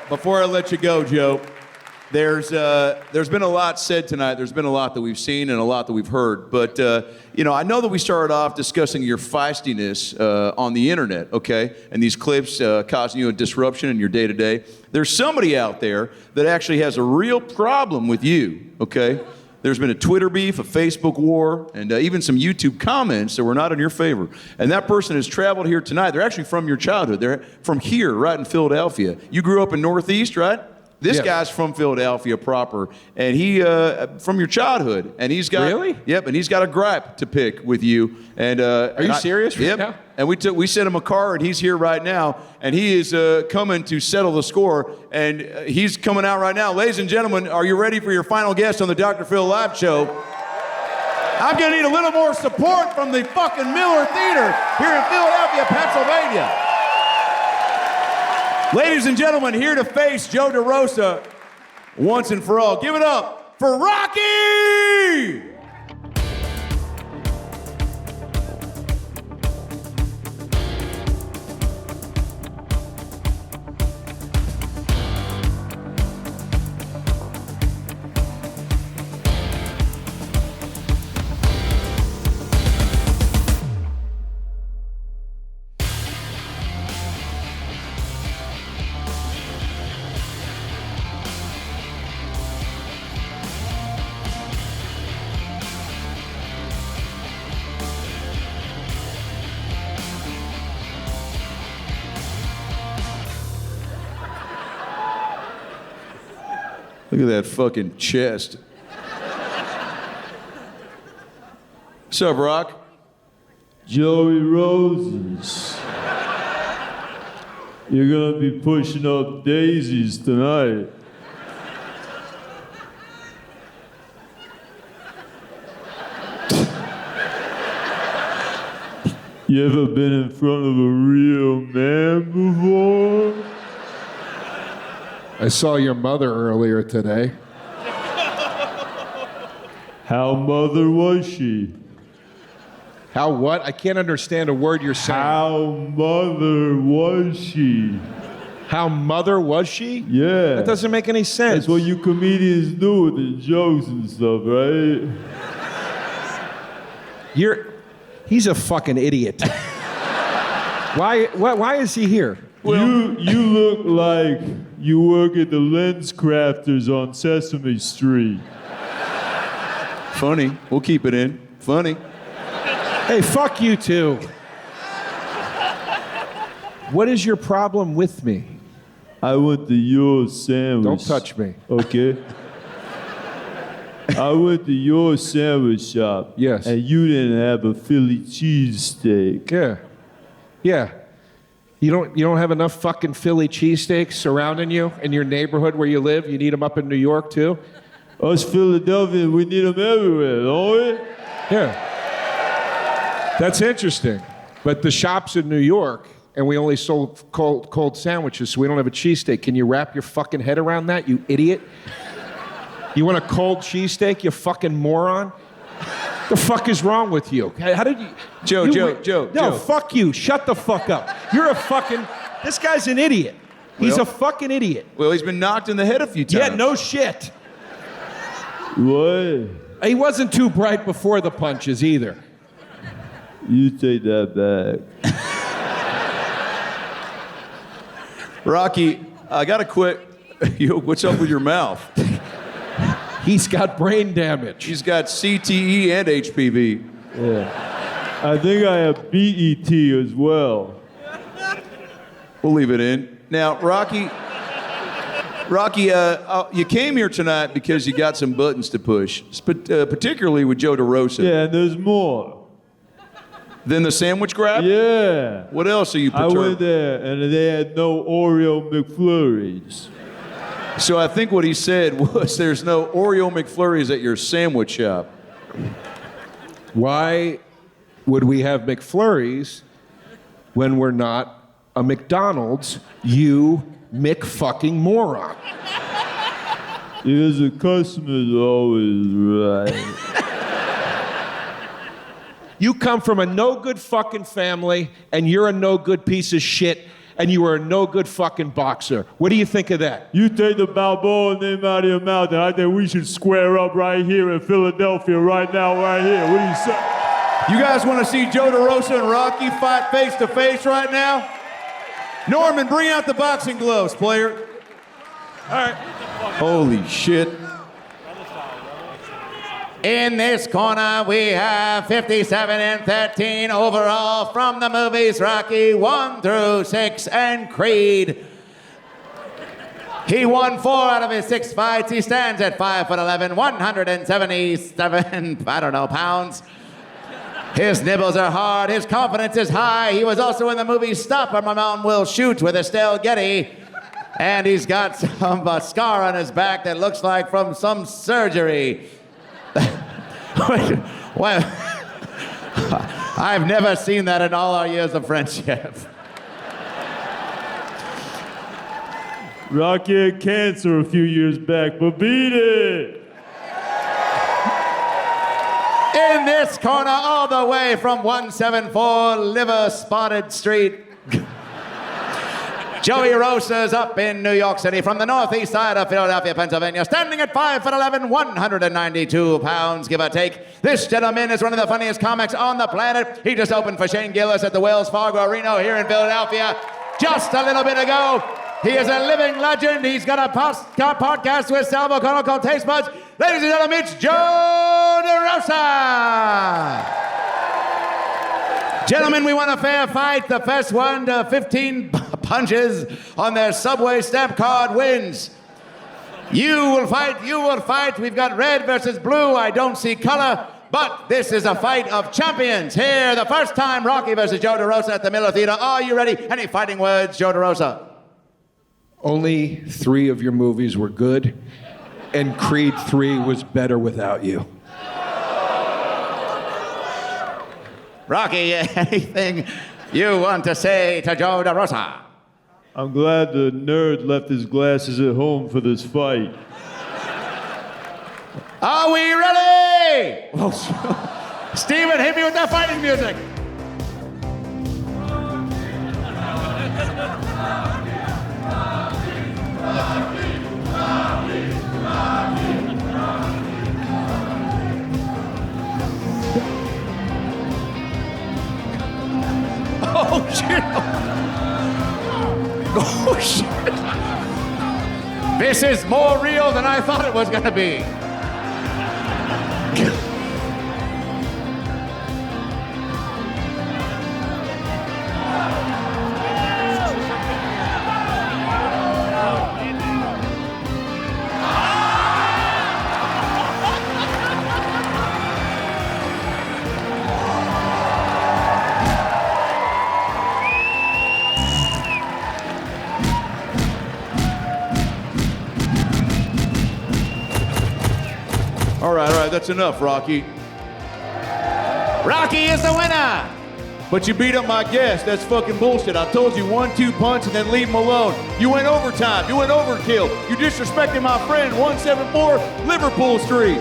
before I let you go, Joe, there's been a lot said tonight. There's been a lot that we've seen and a lot that we've heard. But, I know that we started off discussing your feistiness on the internet, okay? And these clips causing you a disruption in your day-to-day. There's somebody out there that actually has a real problem with you, okay? There's been a Twitter beef, a Facebook war, and even some YouTube comments that were not in your favor. And that person has traveled here tonight. They're actually from your childhood. They're from here, right in Philadelphia. You grew up in Northeast, right? This guy's from Philadelphia proper, and he from your childhood, and he's got Yep, and he's got a gripe to pick with you. And are you serious? Yep. Now? And we sent him a car, and he's here right now, and he is coming to settle the score, and he's coming out right now. Ladies and gentlemen, are you ready for your final guest on the Dr. Phil Live Show? I'm gonna need a little more support from the fucking Miller Theater here in Philadelphia, Pennsylvania. Ladies and gentlemen, here to face Joe DeRosa once and for all. Give it up for Rocky! Look at that fucking chest. What's up, Rock? Joey Roses. You're gonna be pushing up daisies tonight. You ever been in front of a real man before? I saw your mother earlier today. How mother was she? How what? I can't understand a word you're saying. How mother was she? How mother was she? Yeah. That doesn't make any sense. That's what you comedians do with the jokes and stuff, right? He's a fucking idiot. Why is he here? Well, you look like you work at the Lens Crafters on Sesame Street. Funny. We'll keep it in. Funny. Hey, fuck you too. What is your problem with me? I went to your sandwich. Don't touch me. Okay? I went to your sandwich shop. Yes. And you didn't have a Philly cheesesteak. Yeah. Yeah. You don't have enough fucking Philly cheesesteaks surrounding you in your neighborhood where you live? You need them up in New York too? Us Philadelphians, we need them everywhere, don't we? Yeah. That's interesting. But the shop's in New York, and we only sold cold sandwiches, so we don't have a cheesesteak. Can you wrap your fucking head around that, you idiot? You want a cold cheesesteak, you fucking moron? The fuck is wrong with you? How did you... Joe. No, Joe. fuck you. Shut the fuck up. You're a fucking... This guy's an idiot. He's a fucking idiot. Well, he's been knocked in the head a few times. Yeah, no shit. What? He wasn't too bright before the punches either. You take that back. Rocky, I got to quit. What's up with your mouth? He's got brain damage. He's got CTE and HPV. Yeah. I think I have BET as well. We'll leave it in. Now, Rocky, you came here tonight because you got some buttons to push, particularly with Joe DeRosa. Yeah, and there's more. Then the sandwich grab? Yeah. What else are you perturbed? I went there, and they had no Oreo McFlurries. So I think what he said was there's no Oreo McFlurries at your sandwich shop. Why would we have McFlurries when we're not a McDonald's, you McFucking moron? Because the customer's always right. You come from a no-good fucking family, and you're a no-good piece of shit, and you are a no good fucking boxer. What do you think of that? You take the Balboa name out of your mouth, and I think we should square up right here in Philadelphia right now, right here. What do you say? You guys want to see Joe DeRosa and Rocky fight face to face right now? Norman, bring out the boxing gloves, player. All right. Holy shit. In this corner, we have 57 and 13 overall from the movies Rocky 1 through 6 and Creed. He won 4 out of his 6 fights. He stands at 5'11", 177, pounds. His nibbles are hard. His confidence is high. He was also in the movie Stop or My Mom Will Shoot with Estelle Getty. And he's got some scar on his back that looks like from some surgery. Well, I've never seen that in all our years of friendship. Rocky had cancer a few years back, but beat it! In this corner, all the way from 174 Liver Spotted Street, Joey Rosa's up in New York City from the northeast side of Philadelphia, Pennsylvania, standing at 5'11", 192 pounds, give or take. This gentleman is one of the funniest comics on the planet. He just opened for Shane Gillis at the Wells Fargo Arena here in Philadelphia just a little bit ago. He is a living legend. He's got a podcast with Sal O'Connell called Tastebuds. Ladies and gentlemen, it's Joe DeRosa. Gentlemen, we want a fair fight. The first one to 15 punches on their subway stamp card wins. You will fight, you will fight. We've got red versus blue. I don't see color, but this is a fight of champions. Here, the first time, Rocky versus Joe DeRosa at the Miller Theater. Are you ready? Any fighting words, Joe DeRosa? Only 3 of your movies were good, and Creed 3 was better without you. Rocky, anything you want to say to Joe DeRosa? I'm glad the nerd left his glasses at home for this fight. Are we ready? Steven, hit me with that fighting music. Oh, shit. Oh, shit. This is more real than I thought it was going to be. All right, that's enough, Rocky. Rocky is the winner. But you beat up my guest. That's fucking bullshit. I told you 1-2 punch and then leave him alone. You went overtime. You went overkill. You disrespected my friend, 174 Liverpool Street.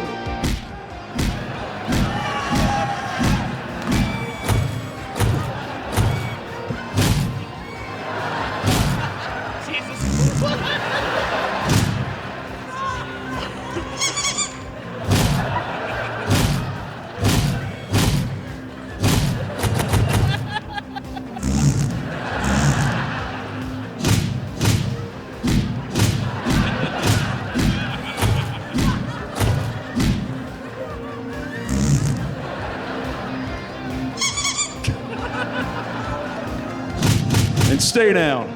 And stay down.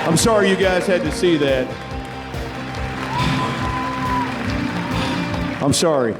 I'm sorry you guys had to see that. I'm sorry.